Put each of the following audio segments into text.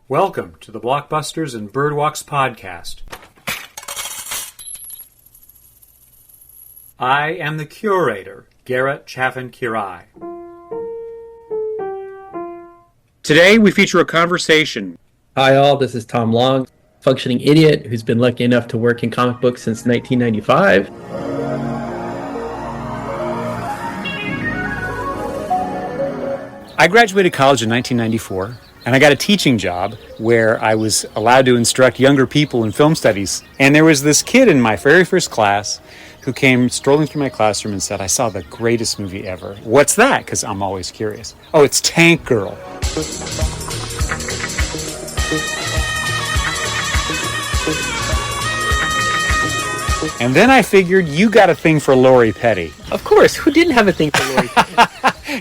Welcome to the Blockbusters and Birdwalks podcast. I am the curator, Garrett Chaffin-Quiray. Today we feature a conversation. Hi all, this is Tom Long, functioning idiot who's been lucky enough to work in comic books since 1995. I graduated college in 1994, and I got a teaching job where I was allowed to instruct younger people in film studies. And there was this kid in my very first class who came strolling through my classroom and said, "I saw the greatest movie ever." "What's that?" Because I'm always curious. "Oh, it's Tank Girl." And then I figured, you got a thing for Lori Petty. Of course, who didn't have a thing for Lori Petty?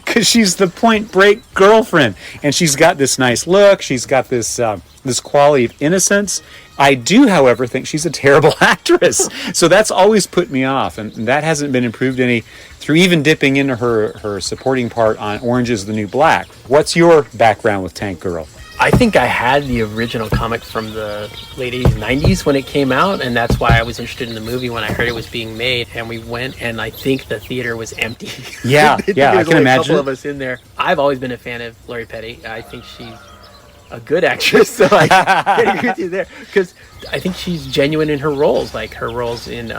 Because she's the Point Break girlfriend, and she's got this nice look. She's got this this quality of innocence. I do, however, think she's a terrible actress. So that's always put me off, and that hasn't been improved any through even dipping into her supporting part on Orange is the New Black. What's your background with Tank Girl? I think I had the original comic from the late 80s, 90s when it came out, and that's why I was interested in the movie when I heard it was being made. And we went, and I think the theater was empty. Yeah, I can imagine. A couple of us in there. I've always been a fan of Lori Petty. I think she's a good actress, so I can agree with you there. Because I think she's genuine in her roles, like her roles in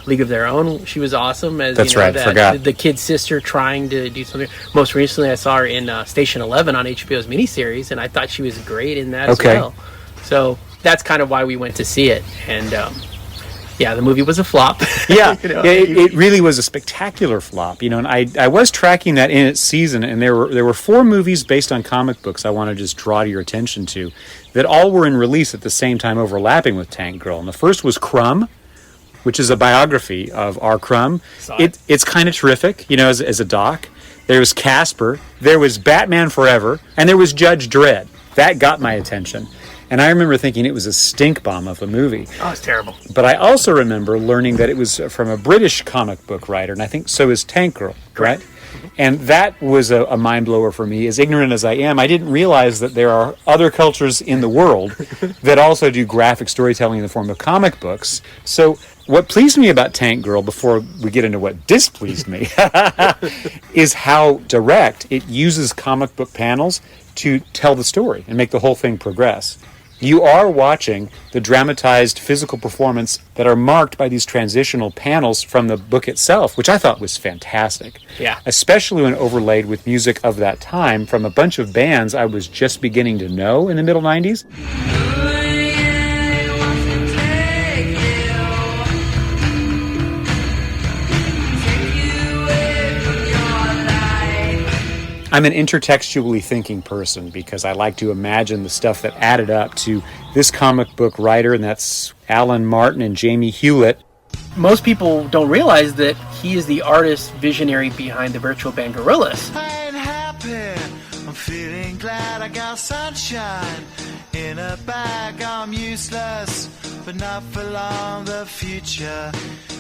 League of Their Own. She was awesome as That's right, forgot. The kid's sister trying to do something. Most recently, I saw her in Station 11 on HBO's miniseries, and I thought she was great in that as well. So that's kind of why we went to see it. And yeah, the movie was a flop. Yeah, it really was a spectacular flop. You know, and I was tracking that in its season, and there were 4 movies based on comic books I want to just draw your attention to that all were in release at the same time, overlapping with Tank Girl. And the first was Crumb, which is a biography of R. Crumb. It's kind of terrific, you know, as a doc. There was Casper, there was Batman Forever, and there was Judge Dredd. That got my attention. And I remember thinking it was a stink bomb of a movie. Oh, it's terrible. But I also remember learning that it was from a British comic book writer, and I think so is Tank Girl, right? And that was a mind blower for me. As ignorant as I am, I didn't realize that there are other cultures in the world that also do graphic storytelling in the form of comic books. So what pleased me about Tank Girl, before we get into what displeased me, is how direct it uses comic book panels to tell the story and make the whole thing progress. You are watching the dramatized physical performance that are marked by these transitional panels from the book itself, which I thought was fantastic. Yeah. Especially when overlaid with music of that time from a bunch of bands I was just beginning to know in the middle 90s. I'm an intertextually thinking person because I like to imagine the stuff that added up to this comic book writer, and that's Alan Martin and Jamie Hewlett. Most people don't realize that he is the artist visionary behind the virtual band Gorillaz. I ain't happy. I'm feeling glad I got sunshine in a bag. I'm useless, but not for long. The future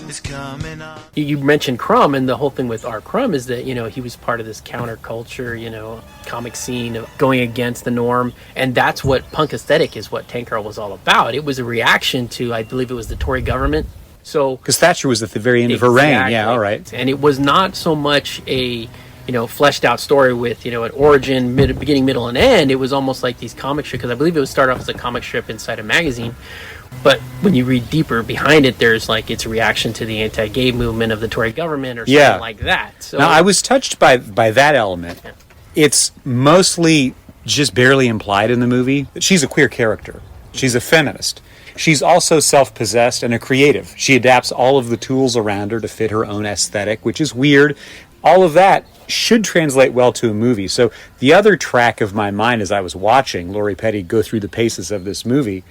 is coming on. You mentioned Crumb, and the whole thing with R. Crumb is that, you know, he was part of this counterculture, you know, comic scene of going against the norm, and that's what punk aesthetic is, what Tank Girl was all about. It was a reaction to, I believe it was the Tory government. So because Thatcher was at the very end of her reign. Yeah, all right. And it was not so much a, you know, fleshed out story with, you know, an origin, beginning, middle, and end. It was almost like these comic strips, because I believe it was started off as a comic strip inside a magazine. But when you read deeper behind it, there's like it's a reaction to the anti-gay movement of the Tory government or something like that. So now, I was touched by that element. Yeah. It's mostly just barely implied in the movie that she's a queer character. She's a feminist. She's also self-possessed and a creative. She adapts all of the tools around her to fit her own aesthetic, which is weird. All of that should translate well to a movie. So the other track of my mind as I was watching Lori Petty go through the paces of this movie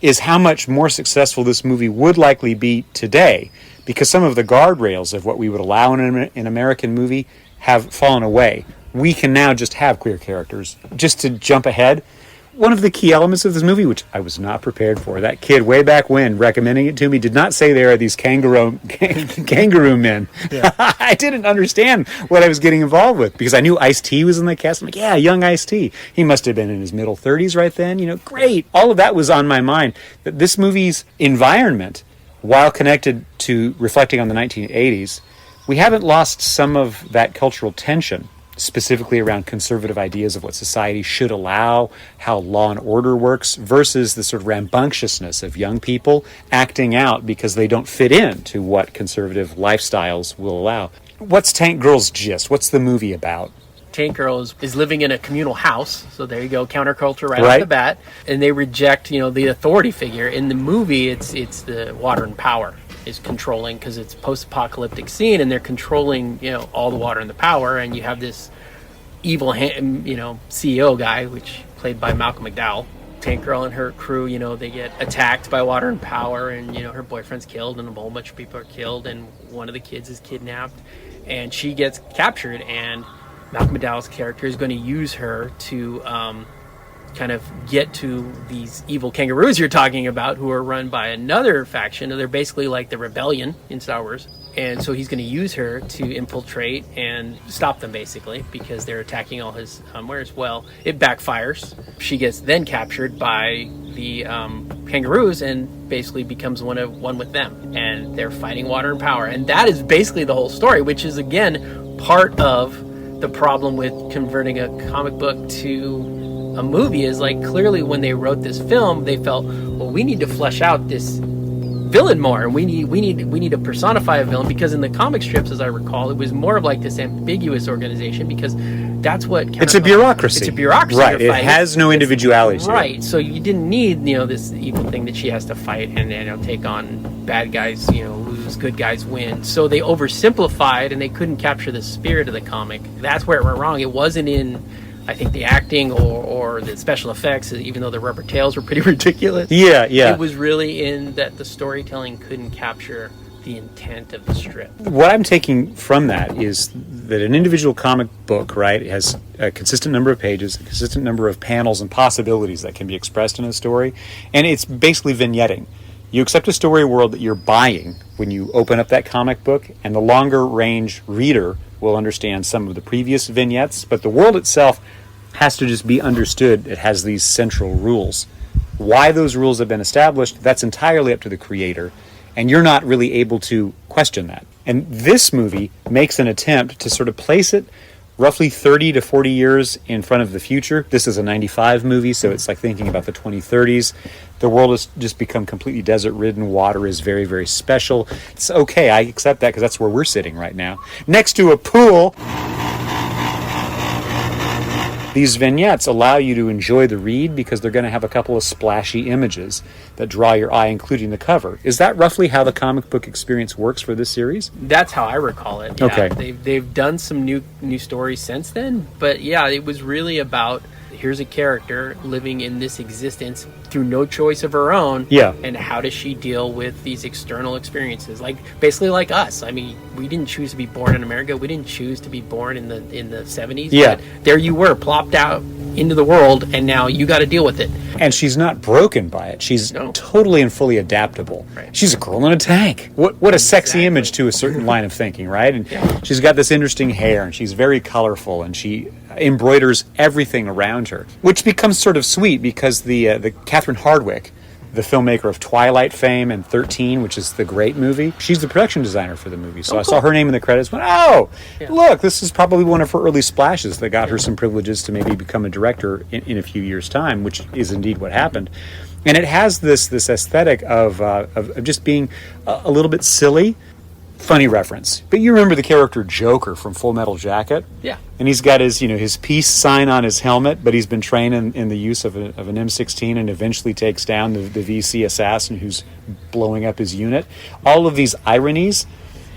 is how much more successful this movie would likely be today, because some of the guardrails of what we would allow in an American movie have fallen away. We can now just have queer characters. Just to jump ahead, one of the key elements of this movie, which I was not prepared for. That kid way back when recommending it to me did not say there are these kangaroo men. Yeah. I didn't understand what I was getting involved with because I knew Ice-T was in the cast. I'm like, yeah, young Ice-T. He must have been in his middle 30s right then. Great. All of that was on my mind. That this movie's environment, while connected to reflecting on the 1980s, we haven't lost some of that cultural tension, specifically around conservative ideas of what society should allow, how law and order works, versus the sort of rambunctiousness of young people acting out because they don't fit in to what conservative lifestyles will allow. What's Tank Girl's gist? What's the movie about? Tank Girl is living in a communal house, so there you go, counterculture right off the bat, and they reject, the authority figure. In the movie, it's the water and power is controlling, because it's post-apocalyptic scene, and they're controlling, all the water and the power, and you have this evil, CEO guy, which played by Malcolm McDowell. Tank Girl and her crew, they get attacked by water and power, and her boyfriend's killed, and a whole bunch of people are killed, and one of the kids is kidnapped, and she gets captured, and Malcolm McDowell's character is going to use her to kind of get to these evil kangaroos you're talking about, who are run by another faction. They're basically like the rebellion in Star Wars. And so he's going to use her to infiltrate and stop them, basically, because they're attacking all his wares. Well, it backfires. She gets then captured by the kangaroos and basically becomes one with them. And they're fighting water and power. And that is basically the whole story, which is, again, part of the problem with converting a comic book to a movie. Is like, clearly when they wrote this film, they felt, well, we need to flesh out this villain more, and we need to personify a villain, because in the comic strips, as I recall, it was more of like this ambiguous organization, because that's what it's a bureaucracy. It's a bureaucracy. Right. It has no individuality. Right. So you didn't need this evil thing that she has to fight and take on bad guys, lose, good guys win. So they oversimplified, and they couldn't capture the spirit of the comic. That's where it went wrong. It wasn't in, I think, the acting or the special effects, even though the rubber tails were pretty ridiculous. Yeah. It was really in that the storytelling couldn't capture the intent of the strip. What I'm taking from that is that an individual comic book, right, has a consistent number of pages, a consistent number of panels and possibilities that can be expressed in a story, and it's basically vignetting. You accept a story world that you're buying when you open up that comic book, and the longer range reader will understand some of the previous vignettes, but the world itself has to just be understood. It has these central rules. Why those rules have been established, that's entirely up to the creator, and you're not really able to question that. And this movie makes an attempt to sort of place it roughly 30 to 40 years in front of the future. This is a 95 movie, so it's like thinking about the 2030s. The world has just become completely desert-ridden. Water is very, very special. It's okay, I accept that, because that's where we're sitting right now. Next to a pool. These vignettes allow you to enjoy the read because they're going to have a couple of splashy images that draw your eye, including the cover. Is that roughly how the comic book experience works for this series? That's how I recall it. Yeah. Okay. They've done some new stories since then, but yeah, it was really about, here's a character living in this existence through no choice of her own. Yeah. And how does she deal with these external experiences? Basically like us. I mean, we didn't choose to be born in America. We didn't choose to be born in the 70s. Yeah. But there you were, plopped out into the world, and now you got to deal with it. And she's not broken by it. She's totally and fully adaptable. Right. She's a girl in a tank. What a sexy image to a certain line of thinking, right? And she's got this interesting hair, and she's very colorful, and she embroiders everything around her, which becomes sort of sweet because the Kathryn Hardwicke, the filmmaker of Twilight fame and 13, which is the great movie, she's the production designer for the movie. So I saw her name in the credits, went, look, this is probably one of her early splashes that got her some privileges to maybe become a director in a few years' time, which is indeed what happened. And it has this aesthetic of just being a little bit silly. Funny reference. But you remember the character Joker from Full Metal Jacket? Yeah. And he's got his peace sign on his helmet, but he's been trained in the use of an M16 and eventually takes down the VC assassin who's blowing up his unit. All of these ironies,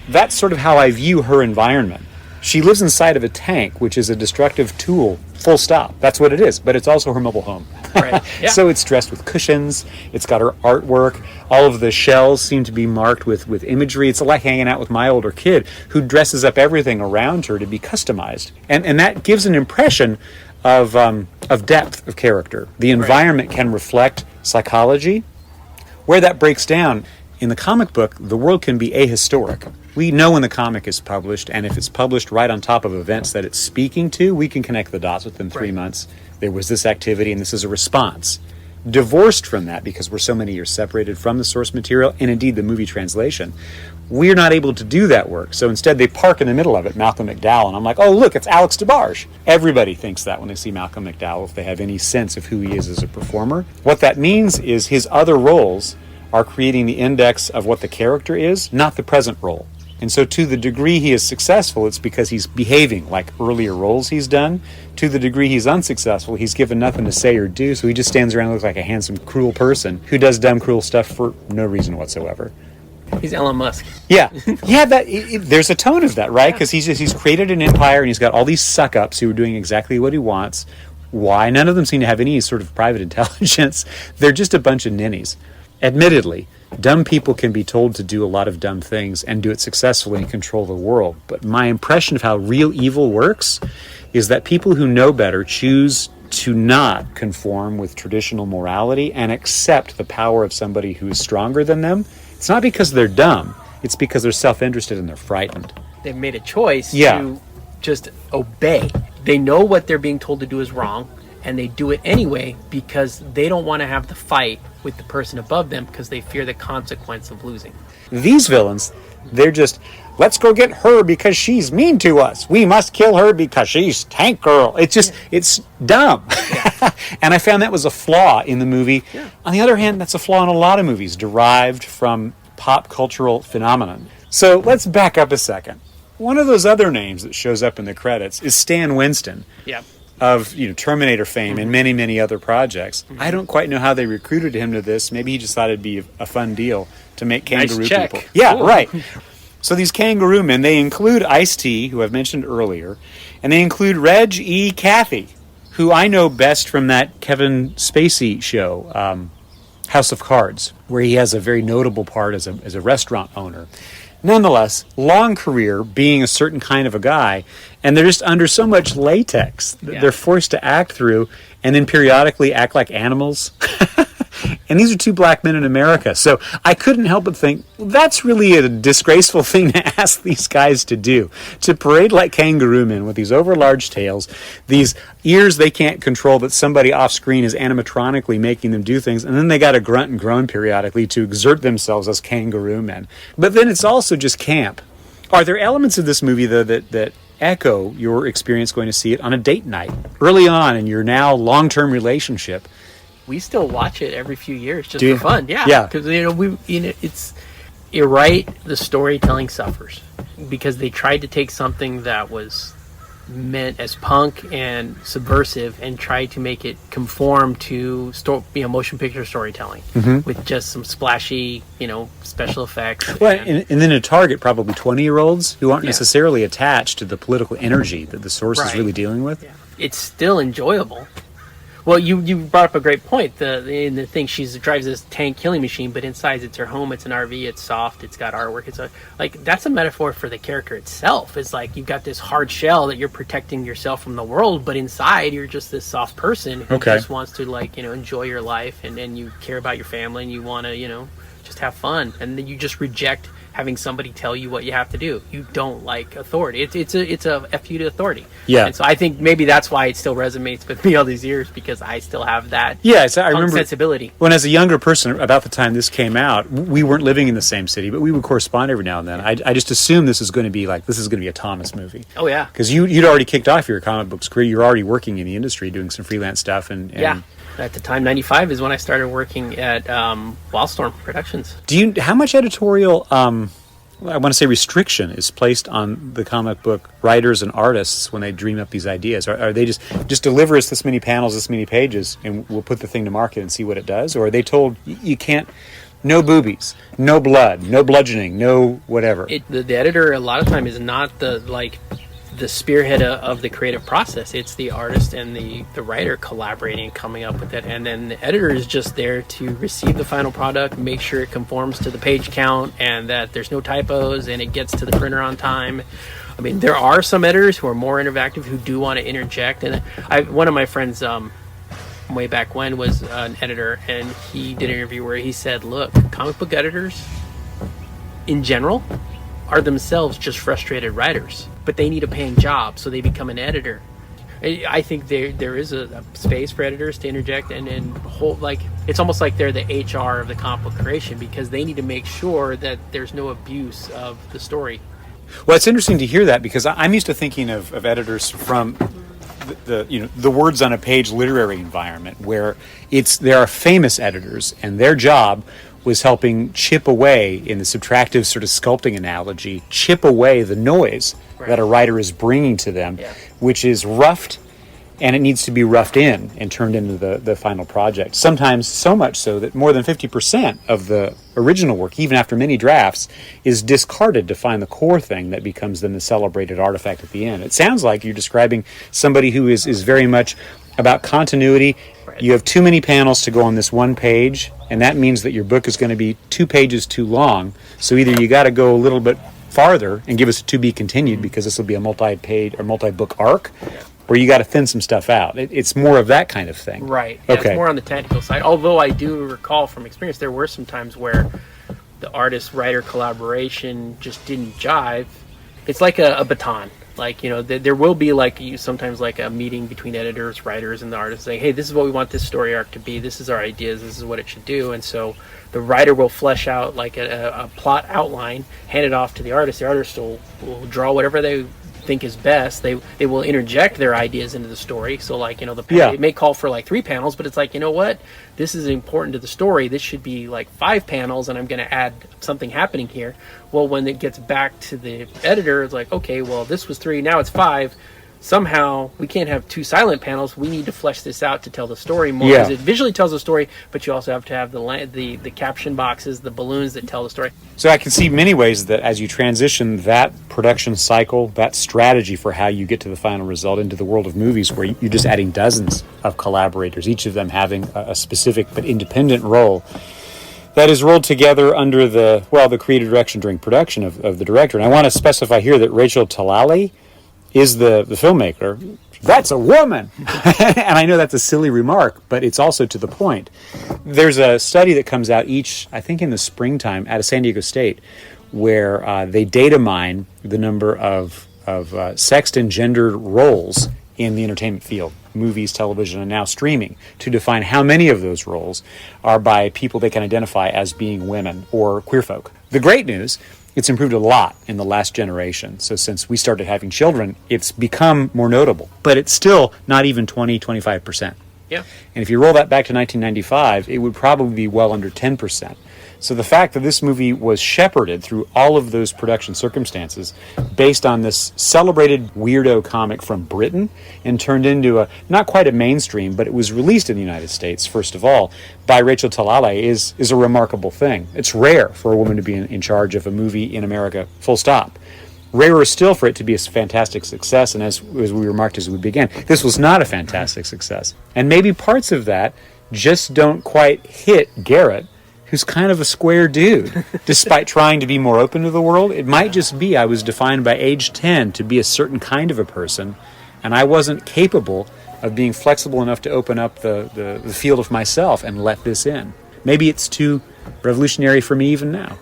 that's sort of how I view her environment. She lives inside of a tank, which is a destructive tool, full stop. That's what it is, but it's also her mobile home. Right. Yeah. So it's dressed with cushions, it's got her artwork, all of the shells seem to be marked with imagery. It's like hanging out with my older kid who dresses up everything around her to be customized. And that gives an impression of depth of character. The environment can reflect psychology. Where that breaks down, in the comic book, the world can be ahistoric. We know when the comic is published, and if it's published right on top of events that it's speaking to, we can connect the dots within 3 months. There was this activity, and this is a response. Divorced from that, because we're so many years separated from the source material, and indeed the movie translation, we're not able to do that work. So instead they park in the middle of it, Malcolm McDowell, and I'm like, oh, look, it's Alex DeBarge. Everybody thinks that when they see Malcolm McDowell, if they have any sense of who he is as a performer. What that means is his other roles are creating the index of what the character is, not the present role. And so to the degree he is successful, it's because he's behaving like earlier roles he's done. To the degree he's unsuccessful, he's given nothing to say or do, so he just stands around and looks like a handsome, cruel person who does dumb, cruel stuff for no reason whatsoever. He's Elon Musk. Yeah. There's a tone of that, right? Because he's created an empire, and he's got all these suck-ups who are doing exactly what he wants. Why? None of them seem to have any sort of private intelligence. They're just a bunch of ninnies. Admittedly, dumb people can be told to do a lot of dumb things and do it successfully and control the world. But my impression of how real evil works is that people who know better choose to not conform with traditional morality and accept the power of somebody who is stronger than them. It's not because they're dumb. It's because they're self-interested and they're frightened. They've made a choice to just obey. They know what they're being told to do is wrong, and they do it anyway because they don't want to have the fight with the person above them because they fear the consequence of losing. These villains, they're just, let's go get her because she's mean to us. We must kill her because she's Tank Girl. It's just, it's dumb. Yeah. And I found that was a flaw in the movie. Yeah. On the other hand, that's a flaw in a lot of movies derived from pop cultural phenomenon. So let's back up a second. One of those other names that shows up in the credits is Stan Winston. Yeah. Of Terminator fame and many, many other projects. I don't quite know how they recruited him to this. Maybe he just thought it'd be a fun deal to make kangaroo people. Yeah, cool. Right. So these kangaroo men, they include Ice-T, who I've mentioned earlier, and they include Reg E. Cathy, who I know best from that Kevin Spacey show, House of Cards, where he has a very notable part as a restaurant owner. Nonetheless, long career being a certain kind of a guy, and they're just under so much latex that they're forced to act through and then periodically act like animals. And these are two black men in America. So I couldn't help but think, well, that's really a disgraceful thing to ask these guys to do. To parade like kangaroo men with these overlarge tails, these ears they can't control, but somebody off screen is animatronically making them do things, and then they got to grunt and groan periodically to exert themselves as kangaroo men. But then it's also just camp. Are there elements of this movie, though, that echo your experience going to see it on a date night early on in your now long-term relationship? We still watch it every few years just for fun. Yeah. Because you're right. The storytelling suffers because they tried to take something that was meant as punk and subversive and tried to make it conform to motion picture storytelling with just some splashy, special effects. Well, and then to target probably 20-year-olds who aren't necessarily attached to the political energy that the source is really dealing with. Yeah. It's still enjoyable. Well, you brought up a great point. The thing, she drives this tank killing machine, but inside it's her home. It's an RV. It's soft. It's got artwork. That's a metaphor for the character itself. It's like you've got this hard shell that you're protecting yourself from the world, but inside you're just this soft person who just wants to enjoy your life, and then you care about your family and you want to just have fun, and then you just reject having somebody tell you what you have to do. You don't like authority. It's a F you to authority. Yeah. And so I think maybe that's why it still resonates with me all these years, because I still have that I remember sensibility. When as a younger person, about the time this came out, we weren't living in the same city, but we would correspond every now and then. I just assumed this is going to be a Thomas movie. Oh, yeah. Because you'd already kicked off your comic books career. You're already working in the industry, doing some freelance stuff. And yeah. At the time, 95 is when I started working at Wildstorm Productions. How much editorial, I want to say restriction, is placed on the comic book writers and artists when they dream up these ideas? Are they just deliver us this many panels, this many pages, and we'll put the thing to market and see what it does? Or are they told, you can't, no boobies, no blood, no bludgeoning, no whatever? The editor, a lot of time, is not the spearhead of the creative process. It's the artist and the writer collaborating, coming up with it, and then the editor is just there to receive the final product, make sure it conforms to the page count and that there's no typos and it gets to the printer on time. I mean, there are some editors who are more interactive who do want to interject. And one of my friends way back when was an editor, and he did an interview where he said, look, comic book editors in general are themselves just frustrated writers, but they need a paying job, so they become an editor. I think there is a space for editors to interject and hold, like, it's almost like they're the HR of the comic book creation, because they need to make sure that there's no abuse of the story. Well, it's interesting to hear that, because I'm used to thinking of editors from the words on a page literary environment, where there are famous editors, and their job was helping chip away, in the subtractive sort of sculpting analogy, chip away the noise that a writer is bringing to them, which is roughed, and it needs to be roughed in and turned into the final project. Sometimes so much so that more than 50% of the original work, even after many drafts, is discarded to find the core thing that becomes then the celebrated artifact at the end. It sounds like you're describing somebody who is very much about continuity. You have too many panels to go on this one page, and that means that your book is going to be 2 pages too long. So either you got to go a little bit farther and give us a to be continued, because this will be a multi-page or multi-book arc, or you got to thin some stuff out. It's more of that kind of thing. Right. Yeah, okay. It's more on the technical side. Although I do recall from experience, there were some times where the artist-writer collaboration just didn't jive. It's like a baton. Like, there will be sometimes like a meeting between editors, writers, and the artists saying, hey, this is what we want this story arc to be. This is our ideas. This is what it should do. And so the writer will flesh out like a plot outline, hand it off to the artist. The artist will draw whatever they think is best. They will interject their ideas into the story. So it may call for 3 panels, but it's like, you know what? This is important to the story. This should be 5 panels, and I'm going to add something happening here. Well, when it gets back to the editor, it's like, okay, well, this was 3, now it's 5. Somehow we can't have 2 silent panels. We need to flesh this out to tell the story more, because it visually tells the story, but you also have to have the caption boxes, the balloons that tell the story. So I can see many ways that as you transition that production cycle, that strategy for how you get to the final result into the world of movies, where you're just adding dozens of collaborators, each of them having a specific but independent role that is rolled together under the creative direction during production of the director. And I want to specify here that Rachel Talalay is the filmmaker. That's a woman! And I know that's a silly remark, but it's also to the point. There's a study that comes out I think in the springtime, out of San Diego State, where they data mine the number of sexed and gendered roles in the entertainment field, movies, television, and now streaming, to define how many of those roles are by people they can identify as being women or queer folk. The great news, it's improved a lot in the last generation. So since we started having children, it's become more notable. But it's still not even 20-25%. Yeah. And if you roll that back to 1995, it would probably be well under 10%. So the fact that this movie was shepherded through all of those production circumstances based on this celebrated weirdo comic from Britain and turned into not quite a mainstream, but it was released in the United States, first of all, by Rachel Talalay is a remarkable thing. It's rare for a woman to be in charge of a movie in America, full stop. Rarer still for it to be a fantastic success, and as we remarked as we began, this was not a fantastic success. And maybe parts of that just don't quite hit Garrett, who's kind of a square dude, despite trying to be more open to the world. It might just be I was defined by age 10 to be a certain kind of a person, and I wasn't capable of being flexible enough to open up the field of myself and let this in. Maybe it's too revolutionary for me even now.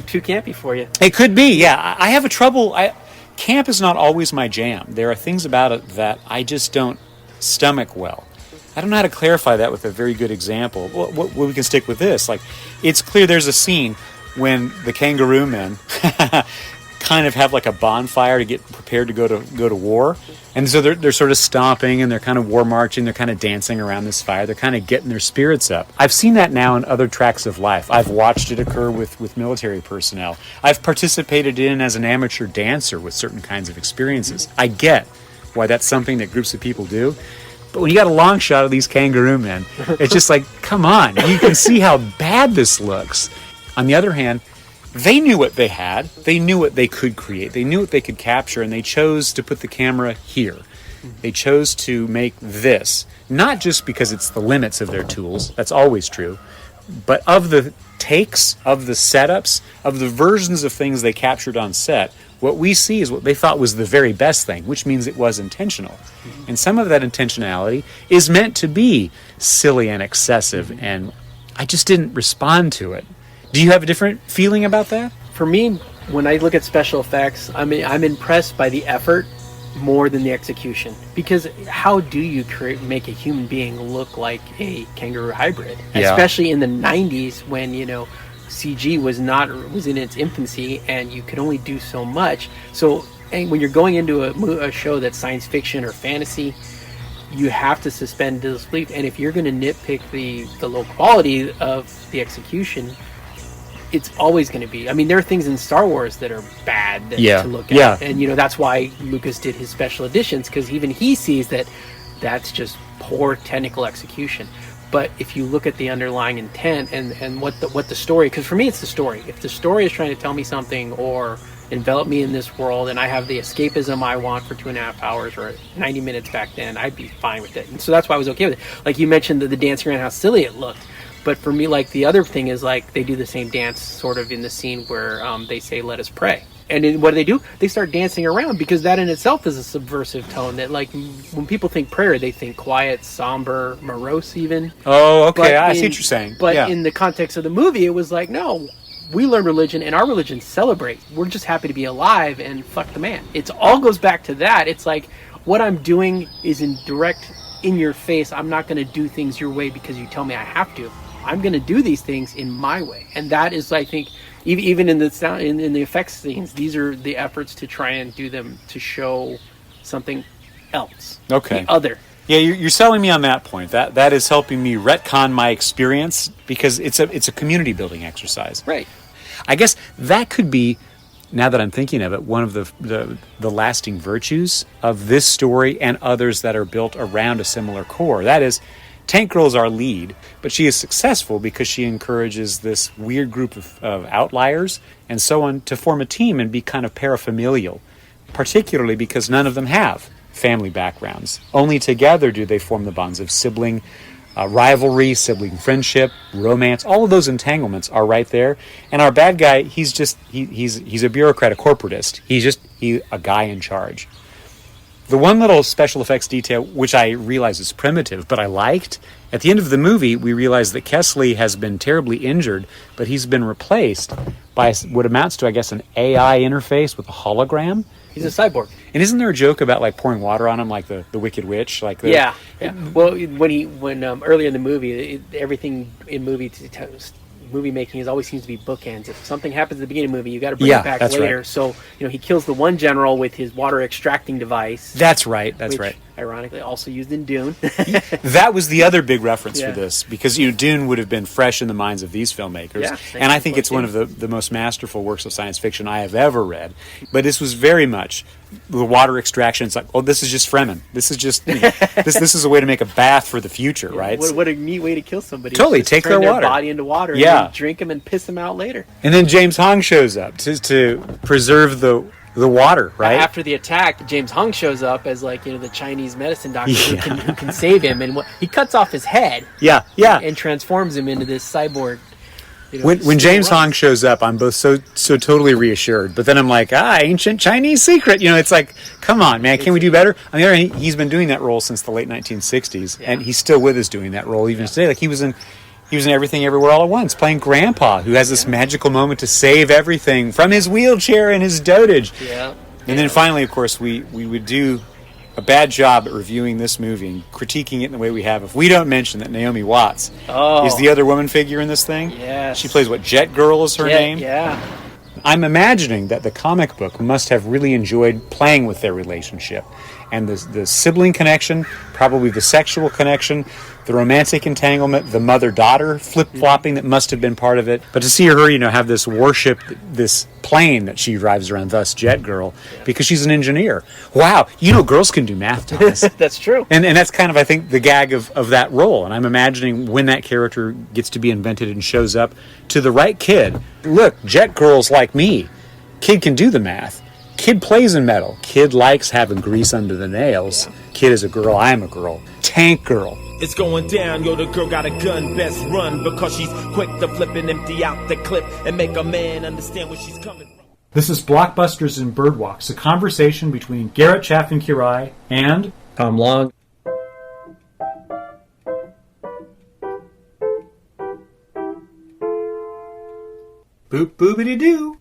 Too campy for you. It could be, yeah. I have a trouble. Camp is not always my jam. There are things about it that I just don't stomach well. I don't know how to clarify that with a very good example. Well, we can stick with this. It's clear there's a scene when the kangaroo men kind of have a bonfire to get prepared to go to war, and so they're sort of stomping and they're kind of war marching. They're kind of dancing around this fire. They're kind of getting their spirits up. I've seen that now in other tracks of life. I've watched it occur with military personnel. I've participated in as an amateur dancer with certain kinds of experiences. I get why that's something that groups of people do. But when you got a long shot of these kangaroo men, it's just come on. You can see how bad this looks. On the other hand, they knew what they had. They knew what they could create. They knew what they could capture, and they chose to put the camera here. They chose to make this, not just because it's the limits of their tools. That's always true. But of the takes, of the setups, of the versions of things they captured on set, what we see is what they thought was the very best thing, which means it was intentional. And some of that intentionality is meant to be silly and excessive, and I just didn't respond to it. Do you have a different feeling about that? For me, when I look at special effects, I'm impressed by the effort more than the execution. Because how do you make a human being look like a kangaroo hybrid? Yeah. Especially in the 90s when, CG was in its infancy and you could only do so much. So and when you're going into a show that's science fiction or fantasy, you have to suspend disbelief. And if you're going to nitpick the low quality of the execution, it's always going to be. I mean, there are things in Star Wars that are bad to look at. Yeah. And, that's why Lucas did his special editions, because even he sees that that's just poor technical execution. But if you look at the underlying intent and what the story, because for me it's the story. If the story is trying to tell me something or envelop me in this world and I have the escapism I want for 2.5 hours or 90 minutes back then, I'd be fine with it. And so that's why I was okay with it. Like you mentioned the dancing around, how silly it looked. But for me, like the other thing is like they do the same dance sort of in the scene where they say, "Let us pray." And then what do? They start dancing around, because that in itself is a subversive tone that, like, when people think prayer, they think quiet, somber, morose even. Oh, okay. I see what you're saying. But in the context of the movie, it was like, no, we learn religion and our religion celebrate. We're just happy to be alive and fuck the man. It all goes back to that. It's like what I'm doing is in your face. I'm not going to do things your way because you tell me I have to. I'm going to do these things in my way. And that is, I think, even in the sound, in the effects scenes, these are the efforts to try and do them to show something else. Okay. The other. Yeah, you're selling me on that point. That is helping me retcon my experience, because it's a community building exercise. Right. I guess that could be, now that I'm thinking of it, one of the lasting virtues of this story and others that are built around a similar core. That is, Tank Girl's our lead, but she is successful because she encourages this weird group of outliers and so on to form a team and be kind of parafamilial, particularly because none of them have family backgrounds. Only together do they form the bonds of sibling rivalry, sibling friendship, romance. All of those entanglements are right there. And our bad guy, he's a bureaucrat, a corporatist. He's a guy in charge. The one little special effects detail, which I realize is primitive, but I liked, at the end of the movie, we realize that Kesley has been terribly injured, but he's been replaced by what amounts to, I guess, an AI interface with a hologram. He's a cyborg. And isn't there a joke about like pouring water on him, like the Wicked Witch? Yeah. Well, when earlier in the movie, everything in movie making always seems to be bookends. If something happens at the beginning of the movie, you got to bring it back later. Right. So he kills the one general with his water extracting device. That's right. Which, ironically, also used in Dune. That was the other big reference for this, because Dune would have been fresh in the minds of these filmmakers. Yeah, and I think it's one of the most masterful works of science fiction I have ever read. But this was very much the water extraction. It's like, oh, this is just Fremen. This is just this is a way to make a bath for the future, right? What a neat way to kill somebody. Totally, take turn their water, body into water, and then drink them and piss them out later. And then James Hong shows up to preserve the water, right? After the attack, James Hong shows up as the Chinese medicine doctor who can save him, and he cuts off his head. Yeah. And transforms him into this cyborg. When James Hong shows up, I'm both so totally reassured, but then I'm like, ancient Chinese secret. It's like, come on, man, can we do better? On the other hand, he's been doing that role since the late 1960s, and he's still with us doing that role even today. Like he was in Everything Everywhere All at Once, playing Grandpa, who has this magical moment to save everything from his wheelchair and his dotage. Yeah. And then finally, of course, we would do a bad job at reviewing this movie and critiquing it in the way we have if we don't mention that Naomi Watts is the other woman figure in this thing. Yes. She plays Jet Girl is her name. Yeah. I'm imagining that the comic book must have really enjoyed playing with their relationship. And the sibling connection, probably the sexual connection, the romantic entanglement, the mother-daughter flip-flopping that must have been part of it. But to see her, have this warship, this plane that she drives around, thus Jet Girl, because she's an engineer. Wow, girls can do math, Thomas. That's true. And that's kind of, I think, the gag of that role. And I'm imagining when that character gets to be invented and shows up to the right kid. Look, Jet Girl's like me. Kid can do the math. Kid plays in metal. Kid likes having grease under the nails. Kid is a girl. I am a girl. Tank Girl. It's going down, yo, the girl got a gun, best run, because she's quick to flip and empty out the clip and make a man understand where she's coming from. This is Blockbusters and Birdwalks, a conversation between Garrett Chaffin-Quiray and Tom Long. Boop boobity doo.